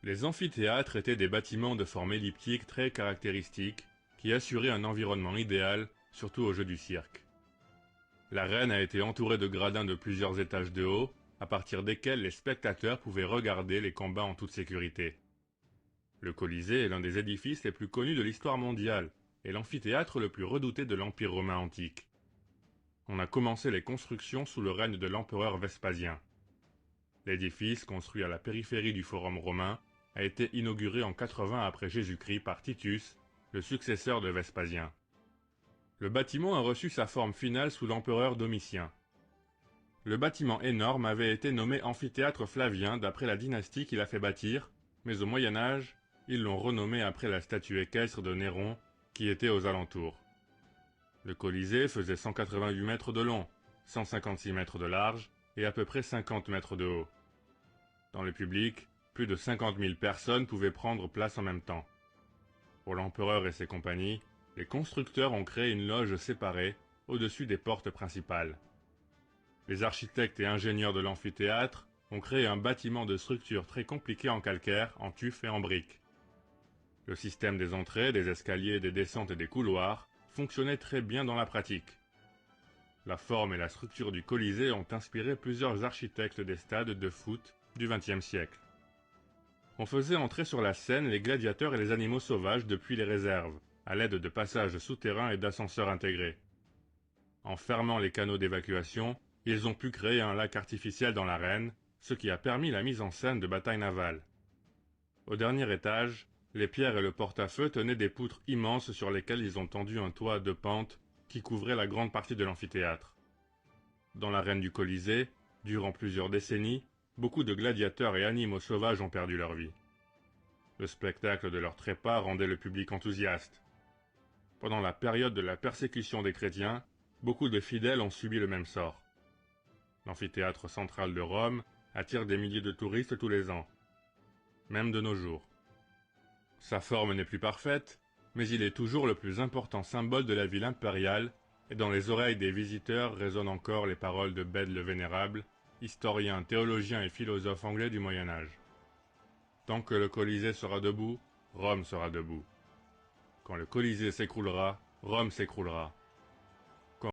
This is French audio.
Les amphithéâtres étaient des bâtiments de forme elliptique très caractéristiques qui assuraient un environnement idéal, surtout aux jeux du cirque. L'arène a été entourée de gradins de plusieurs étages de haut, à partir desquels les spectateurs pouvaient regarder les combats en toute sécurité. Le Colisée est l'un des édifices les plus connus de l'histoire mondiale et l'amphithéâtre le plus redouté de l'Empire romain antique. On a commencé les constructions sous le règne de l'empereur Vespasien. L'édifice, construit à la périphérie du Forum romain, a été inauguré en 80 après Jésus-Christ par Titus, le successeur de Vespasien. Le bâtiment a reçu sa forme finale sous l'empereur Domitien. Le bâtiment énorme avait été nommé amphithéâtre Flavien d'après la dynastie qui l'a fait bâtir, mais au Moyen-Âge, ils l'ont renommé après la statue équestre de Néron qui était aux alentours. Le Colisée faisait 188 mètres de long, 156 mètres de large et à peu près 50 mètres de haut. Dans le public, plus de 50 000 personnes pouvaient prendre place en même temps. Pour l'empereur et ses compagnies, les constructeurs ont créé une loge séparée au-dessus des portes principales. Les architectes et ingénieurs de l'amphithéâtre ont créé un bâtiment de structure très compliqué en calcaire, en tuf et en briques. Le système des entrées, des escaliers, des descentes et des couloirs fonctionnait très bien dans la pratique. La forme et la structure du Colisée ont inspiré plusieurs architectes des stades de foot du XXe siècle. On faisait entrer sur la scène les gladiateurs et les animaux sauvages depuis les réserves, à l'aide de passages souterrains et d'ascenseurs intégrés. En fermant les canaux d'évacuation, ils ont pu créer un lac artificiel dans l'arène, ce qui a permis la mise en scène de batailles navales. Au dernier étage, les pierres et le porte-à-feu tenaient des poutres immenses sur lesquelles ils ont tendu un toit à 2 pentes qui couvrait la grande partie de l'amphithéâtre. Dans l'arène du Colisée, durant plusieurs décennies, beaucoup de gladiateurs et animaux sauvages ont perdu leur vie. Le spectacle de leurs trépas rendait le public enthousiaste. Pendant la période de la persécution des chrétiens, beaucoup de fidèles ont subi le même sort. L'amphithéâtre central de Rome attire des milliers de touristes tous les ans, même de nos jours. Sa forme n'est plus parfaite, mais il est toujours le plus important symbole de la ville impériale, et dans les oreilles des visiteurs résonnent encore les paroles de Bède le Vénérable, historien, théologien et philosophe anglais du Moyen-Âge. Tant que le Colisée sera debout, Rome sera debout. Quand le Colisée s'écroulera, Rome s'écroulera.